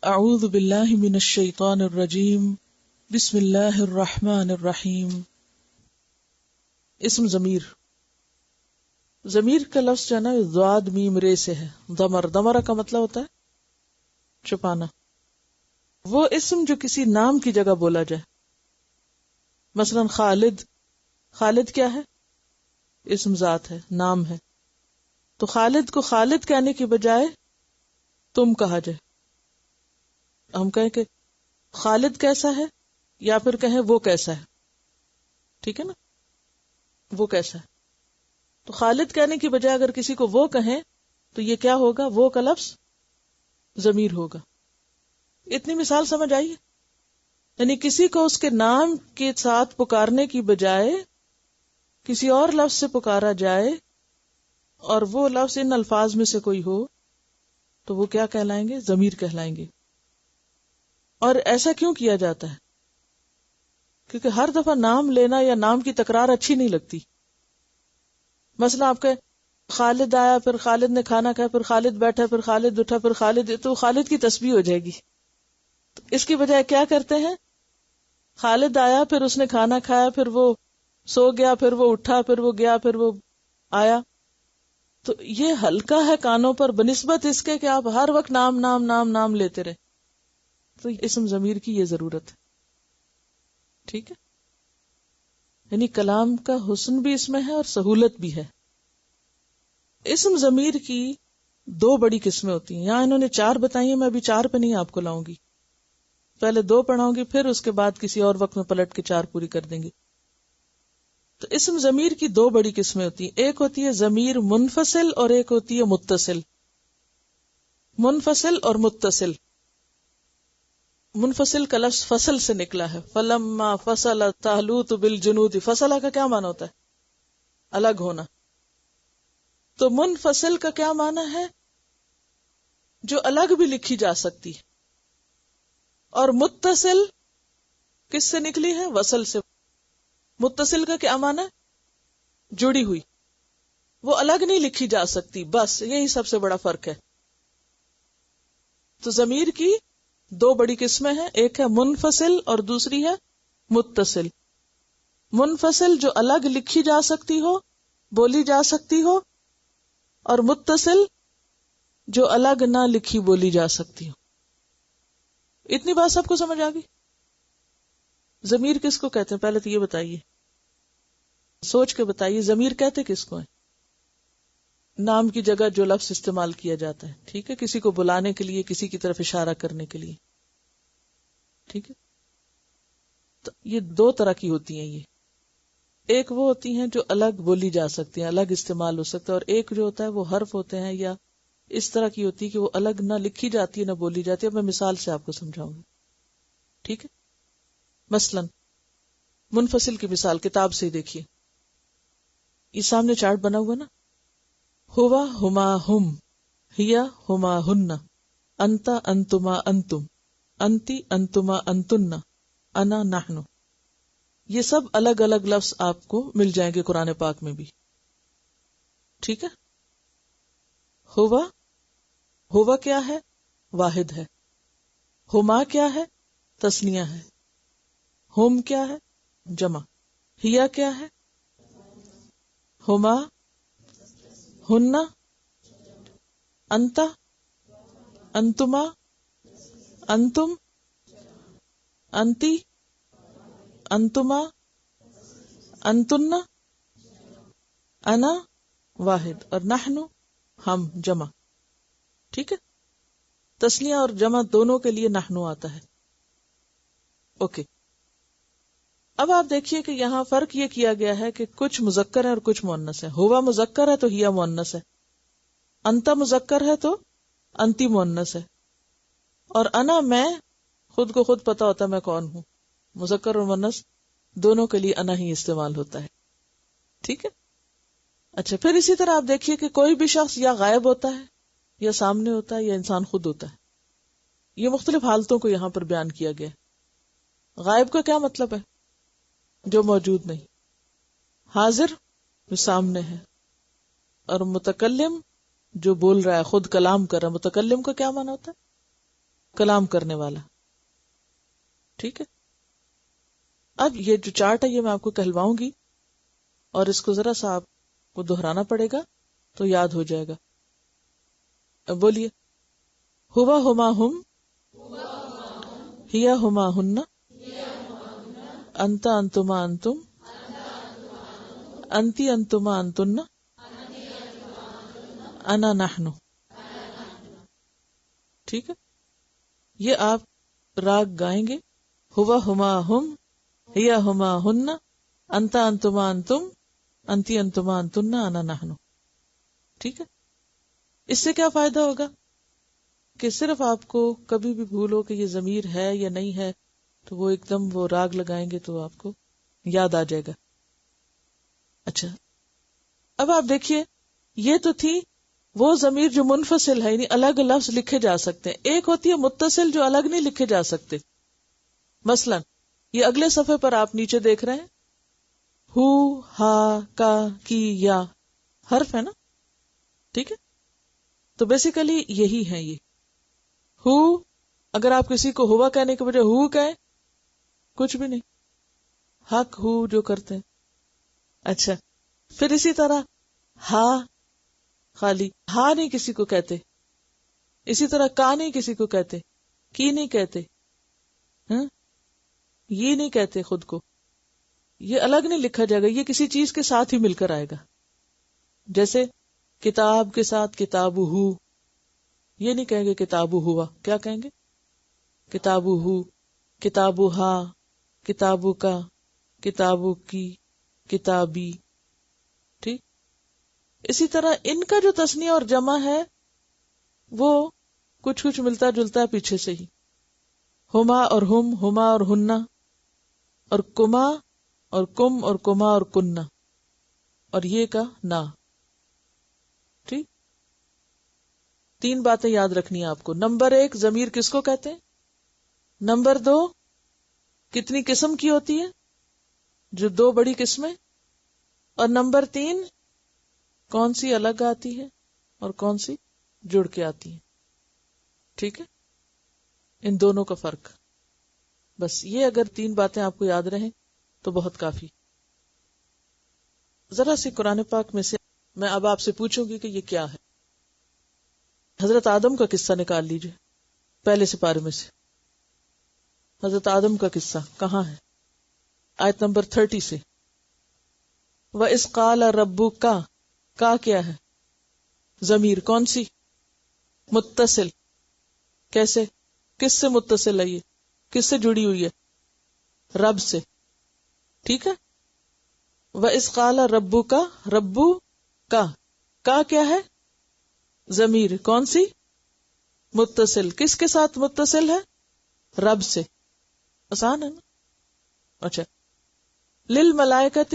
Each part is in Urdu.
اعوذ باللہ من الشیطان الرجیم بسم اللہ الرحمن الرحیم. اسم ضمیر کا لفظ جو ہے نا ضاد میم رے سے ہے. دمرہ کا مطلب ہوتا ہے چھپانا. وہ اسم جو کسی نام کی جگہ بولا جائے. مثلا خالد کیا ہے؟ اسم ذات ہے، نام ہے. تو خالد کو خالد کہنے کی بجائے تم کہا جائے. ہم کہیں کہ خالد کیسا ہے، یا پھر کہیں وہ کیسا ہے. ٹھیک ہے نا، وہ کیسا ہے. تو خالد کہنے کی بجائے اگر کسی کو وہ کہیں تو یہ کیا ہوگا؟ وہ کا لفظ ضمیر ہوگا. اتنی مثال سمجھ آئی؟ یعنی کسی کو اس کے نام کے ساتھ پکارنے کی بجائے کسی اور لفظ سے پکارا جائے اور وہ لفظ ان الفاظ میں سے کوئی ہو تو وہ کیا کہلائیں گے؟ ضمیر کہلائیں گے. اور ایسا کیوں کیا جاتا ہے؟ کیونکہ ہر دفعہ نام لینا یا نام کی تکرار اچھی نہیں لگتی. مثلا آپ کے خالد آیا، پھر خالد نے کھانا کھایا، پھر خالد بیٹھا، پھر خالد اٹھا، پھر خالد، تو خالد کی تسبیح ہو جائے گی. تو اس کی بجائے کیا کرتے ہیں؟ خالد آیا، پھر اس نے کھانا کھایا، پھر وہ سو گیا، پھر وہ اٹھا، پھر وہ گیا، پھر وہ آیا. تو یہ ہلکا ہے کانوں پر بنسبت اس کے کہ آپ ہر وقت نام نام نام نام لیتے رہے. تو اسم ضمیر کی یہ ضرورت ہے. ٹھیک ہے، یعنی کلام کا حسن بھی اس میں ہے اور سہولت بھی ہے. اسم ضمیر کی دو بڑی قسمیں ہوتی ہیں. یہاں انہوں نے 4 بتائی ہیں، میں ابھی 4 پہ نہیں آپ کو لاؤں گی. پہلے 2 پڑھاؤں گی، پھر اس کے بعد کسی اور وقت میں پلٹ کے 4 پوری کر دیں گے. تو اسم ضمیر کی 2 بڑی قسمیں ہوتی ہیں. ایک ہوتی ہے ضمیر منفصل اور ایک ہوتی ہے متصل. منفصل اور متصل. منفصل کا لفظ فصل سے نکلا ہے. فلما فصل طالوت بالجنود. فصلہ کا کیا معنی ہوتا ہے؟ الگ ہونا. تو منفصل کا کیا معنی ہے؟ جو الگ بھی لکھی جا سکتی ہے. اور متصل کس سے نکلی ہے؟ وصل سے. متصل کا کیا معنی ہے؟ جڑی ہوئی. وہ الگ نہیں لکھی جا سکتی، بس یہی سب سے بڑا فرق ہے. تو ضمیر کی 2 بڑی قسمیں ہیں، ایک ہے منفصل اور دوسری ہے متصل. منفصل جو الگ لکھی جا سکتی ہو، بولی جا سکتی ہو، اور متصل جو الگ نہ لکھی بولی جا سکتی ہو. اتنی بات سب کو سمجھ آ گئی؟ ضمیر کس کو کہتے ہیں پہلے تو یہ بتائیے، سوچ کے بتائیے. ضمیر کہتے کس کو ہے؟ نام کی جگہ جو لفظ استعمال کیا جاتا ہے. ٹھیک ہے، کسی کو بلانے کے لیے، کسی کی طرف اشارہ کرنے کے لیے. ٹھیک ہے، تو یہ 2 طرح کی ہوتی ہیں. یہ ایک وہ ہوتی ہیں جو الگ بولی جا سکتی ہیں، الگ استعمال ہو سکتا ہے، اور ایک جو ہوتا ہے وہ حرف ہوتے ہیں یا اس طرح کی ہوتی ہے کہ وہ الگ نہ لکھی جاتی ہے نہ بولی جاتی ہے. میں مثال سے آپ کو سمجھاؤں گی. ٹھیک ہے، مثلا منفصل کی مثال کتاب سے دیکھیے. یہ سامنے چارٹ بنا ہوا نا. ہوا ہما ہم، ہیا ہما ہن، انتا انتما انتم، انتی انتما انتن، انا نحن. یہ سب الگ الگ لفظ آپ کو مل جائیں گے قرآن پاک میں بھی. ٹھیک ہے. ہوا کیا ہے؟ واحد ہے. ہما کیا ہے؟ تثنیہ ہے. ہم کیا ہے؟ جمع. ہیا کیا ہے؟ ہما، ہن، انتا، انتما، انتم، انتی، انتما، انتن، انا واحد، اور نحن ہم جمع. ٹھیک ہے، تثنیہ اور جمع دونوں کے لیے نحن آتا ہے. اوکے، اب آپ دیکھیے کہ یہاں فرق یہ کیا گیا ہے کہ کچھ مذکر ہے اور کچھ مؤنث ہے. ہوا مذکر ہے تو ہیا مؤنث ہے. انتا مذکر ہے تو انتی مؤنث ہے. اور انا میں خود کو خود پتا ہوتا ہے میں کون ہوں. مذکر اور مؤنث دونوں کے لیے انا ہی استعمال ہوتا ہے. ٹھیک ہے. اچھا، پھر اسی طرح آپ دیکھیے کہ کوئی بھی شخص یا غائب ہوتا ہے یا سامنے ہوتا ہے یا انسان خود ہوتا ہے. یہ مختلف حالتوں کو یہاں پر بیان کیا گیا. غائب کا کیا مطلب ہے؟ جو موجود نہیں. حاضر جو سامنے ہے. اور متکلم جو بول رہا ہے، خود کلام کر رہا ہے. متکلم کا کیا معنی ہوتا ہے؟ کلام کرنے والا. ٹھیک ہے. اب یہ جو چارٹ ہے یہ میں آپ کو کہلواؤں گی اور اس کو ذرا سا آپ کو دہرانا پڑے گا تو یاد ہو جائے گا. اب بولیے. ہوا ہما ہم، ہیا ہما ہن، انتا انتما انتم، انتی انتما انتن، انا نحن. ٹھیک ہے. یہ آپ راگ گائیں گے. ہوا ہما ہم، ہیا ہما ہن، انتا انتما انتم، انتی انتما انتن، انا نحن. ٹھیک ہے. اس سے کیا فائدہ ہوگا کہ صرف آپ کو کبھی بھی بھول ہو کہ یہ ضمیر ہے یا نہیں ہے تو وہ ایک دم وہ راگ لگائیں گے تو آپ کو یاد آ جائے گا. اچھا اب آپ دیکھیے یہ تو تھی وہ ضمیر جو منفصل ہے، یعنی الگ لفظ لکھے جا سکتے ہیں. ایک ہوتی ہے متصل جو الگ نہیں لکھے جا سکتے. مثلا یہ اگلے صفحے پر آپ نیچے دیکھ رہے ہیں ہو، ہا، کا، کی، یا حرف ہے نا. ٹھیک ہے. تو بیسیکلی یہی ہے یہ ہو. اگر آپ کسی کو ہوا کہنے کے بجائے ہو کہیں کچھ بھی نہیں، حق ہو جو کرتے ہیں. اچھا پھر اسی طرح ہا، خالی ہا نہیں کسی کو کہتے. اسی طرح کا نہیں کسی کو کہتے، کی نہیں کہتے، ہاں یہ نہیں کہتے خود کو. یہ الگ نہیں لکھا جائے گا، یہ کسی چیز کے ساتھ ہی مل کر آئے گا. جیسے کتاب کے ساتھ کتاب ہو، یہ نہیں کہیں گے کتاب ہوا. کیا کہیں گے؟ کتاب ہو، کتاب ہا، کتاب کا، کتاب کی، کتابی. ٹھیک. اسی طرح ان کا جو تسنیہ اور جمع ہے وہ کچھ ملتا جلتا ہے پیچھے سے ہی. ہما اور ہم، ہما اور ہننا، اور کما اور کم اور کما اور کننا، اور یہ کا نا. ٹھیک. تین باتیں یاد رکھنی ہیں آپ کو. نمبر 1 ضمیر کس کو کہتے ہیں. نمبر 2 کتنی قسم کی ہوتی ہے، جو 2 بڑی قسمیں. اور نمبر 3 کون سی الگ آتی ہے اور کون سی جڑ کے آتی ہے. ٹھیک ہے. ان دونوں کا فرق. بس یہ اگر 3 باتیں آپ کو یاد رہیں تو بہت کافی. ذرا سی قرآن پاک میں سے میں اب آپ سے پوچھوں گی کہ یہ کیا ہے. حضرت آدم کا قصہ نکال لیجئے پہلے سپارے میں سے. حضرت آدم کا قصہ کہاں ہے؟ آیت نمبر 30 سے. وَإِذْ قَالَ رَبُّكَ، کا کیا ہے؟ ضمیر کون سی؟ متصل. کیسے؟ کس سے متصل ہے؟ یہ کس سے جڑی ہوئی ہے؟ رب سے. ٹھیک ہے. وَإِذْ قَالَ رَبُّكَ، ربو کا کیا ہے؟ ضمیر کون سی؟ متصل. کس کے ساتھ متصل ہے؟ رب سے. آسان ہے نا. اچھا. للملائکۃ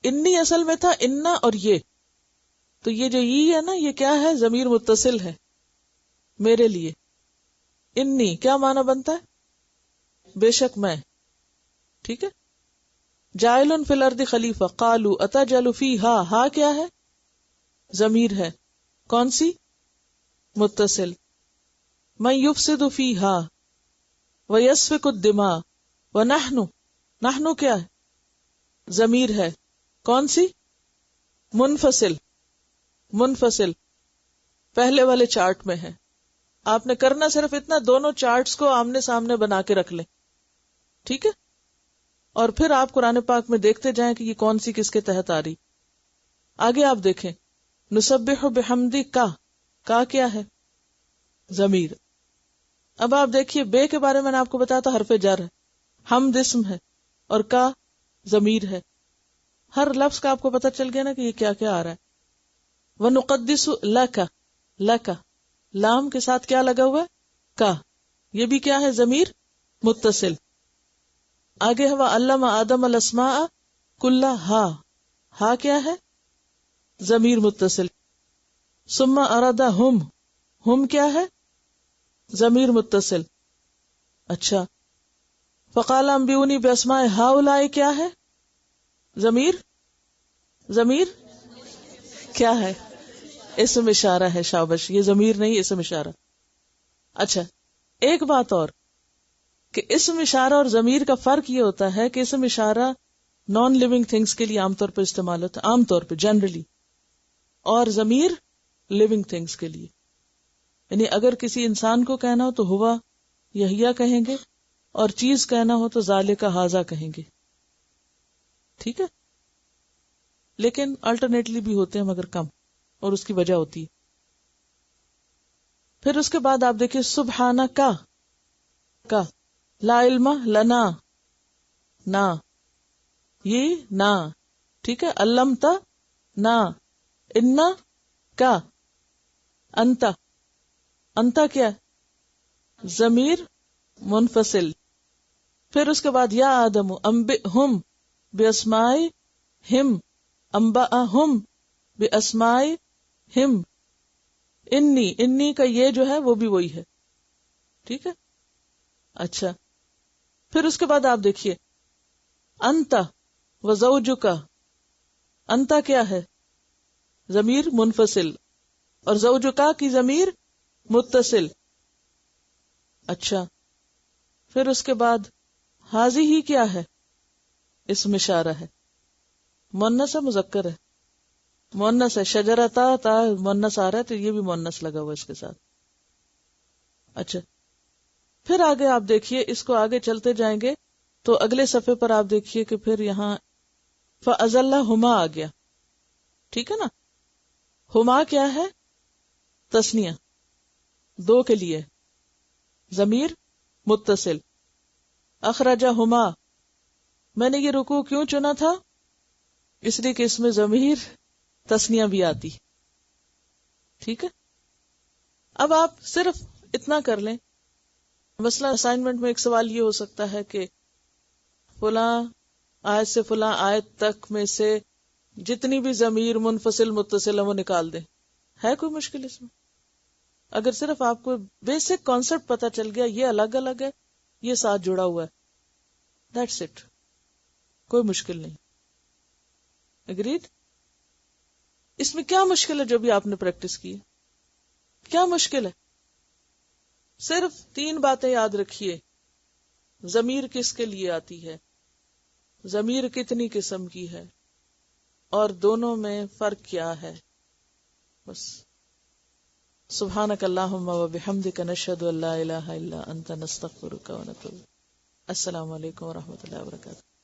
انی اصل میں تھا انا اور یہ، تو یہ جو ہے نا یہ کیا ہے؟ ضمیر متصل ہے میرے لیے. انی کیا معنی بنتا ہے؟ بے شک میں. ٹھیک ہے. جائل فی الارض خلیفہ، قالوا اتجعل فیہا، ہا کیا ہے؟ ضمیر ہے. کون سی؟ متصل. من یفسد فیہا ویسفک الدماء ونحن کیا ہے؟ ضمیر ہے. کون سی؟ منفصل. پہلے والے چارٹ میں ہے. آپ نے کرنا صرف اتنا، دونوں چارٹس کو آمنے سامنے بنا کے رکھ لیں. ٹھیک ہے. اور پھر آپ قرآن پاک میں دیکھتے جائیں کہ یہ کون سی کس کے تحت آ رہی. آگے آپ دیکھیں نسبح بحمدی کا کیا ہے؟ ضمیر. اب آپ دیکھیے بے کے بارے میں نے آپ کو بتایا تھا حرف جر ہے، حمد اسم ہے، اور کا ضمیر ہے. ہر لفظ کا آپ کو پتہ چل گیا نا کہ یہ کیا کیا آ رہا ہے. وَنُقَدِّسُ لَكَ، لام کے ساتھ کیا لگا ہوا ہے؟ کا. یہ بھی کیا ہے؟ ضمیر متصل. آگے ہوا علم آدم الاسماء کلھا، ہا کیا ہے؟ ضمیر متصل. ثم ارادہم کیا ہے؟ ضمیر متصل. اچھا. فقال انبئونی باسماء ہؤلاء کیا ہے؟ ضمیر کیا ہے؟ اسم اشارہ ہے. شابش. یہ ضمیر نہیں، اسم اشارہ. اچھا ایک بات اور کہ اسم اشارہ اور ضمیر کا فرق یہ ہوتا ہے کہ اسم اشارہ نان لیونگ تھنگس کے لیے عام طور پر استعمال ہوتا ہے، عام طور پہ جنرلی، اور ضمیر لیونگ تھنگس کے لیے. یعنی اگر کسی انسان کو کہنا ہو تو ہوا یا ہیا کہیں گے، اور چیز کہنا ہو تو ذالک ھذا کہیں گے. ٹھیک ہے، لیکن الٹرنیٹلی بھی ہوتے ہیں مگر کم، اور اس کی وجہ ہوتی ہے. پھر اس کے بعد آپ دیکھیے سبحانہ کا لا علم لنا، نا یہ نا، ٹھیک ہے، علمتا نا، انا کا، انتا، انتا کیا ہے؟ ضمیر منفصل. پھر اس کے بعد یا آدم انبئہم باسمائہم، انبأہم باسمائہم. انی کا یہ جو ہے وہ بھی وہی ہے. ٹھیک ہے، اچھا. پھر اس کے بعد آپ دیکھیے انتا وزوجکا. انتا کیا ہے؟ ضمیر منفصل، اور زوجکا کی ضمیر متصل. اچھا، پھر اس کے بعد حاضی ہی کیا ہے؟ اسم اشارہ ہے، مؤنث ہے مذکر ہے؟ مؤنث ہے. شجرتا تا مؤنث آ رہا ہے تو یہ بھی مؤنث لگا ہوا اس کے ساتھ. اچھا، پھر آگے آپ دیکھیے، اس کو آگے چلتے جائیں گے تو اگلے صفحے پر آپ دیکھیے کہ پھر یہاں فَأَزَلَّهُمَا آ گیا. ٹھیک ہے نا، ہما کیا ہے؟ تسنیہ، دو کے لیے، ضمیر متصل. اخرجہما، میں نے یہ رکوع کیوں چنا تھا؟ اس لیے کہ اس میں ضمیر تسنیہ بھی آتی. ٹھیک ہے، اب آپ صرف اتنا کر لیں. مثلا اسائنمنٹ میں ایک سوال یہ ہو سکتا ہے کہ فلاں آیت سے فلاں آیت تک میں سے جتنی بھی ضمیر منفصل متصل ہے وہ نکال دیں. ہے کوئی مشکل اس میں؟ اگر صرف آپ کو بیسک کانسیپٹ پتا چل گیا یہ الگ الگ ہے، یہ ساتھ جڑا ہوا ہے، دیٹس اٹ، کوئی مشکل نہیں. اگریڈ؟ اس میں کیا مشکل ہے جو بھی آپ نے پریکٹس کی؟ کیا مشکل ہے؟ صرف 3 باتیں یاد رکھیے. ضمیر کس کے لیے آتی ہے، ضمیر کتنی قسم کی ہے، اور دونوں میں فرق کیا ہے، بس. سبحانک اللہم و بحمدک نشہد ان لا الہ الا انت نستغفرک و نتوب. السلام علیکم و رحمۃ اللہ وبرکاتہ.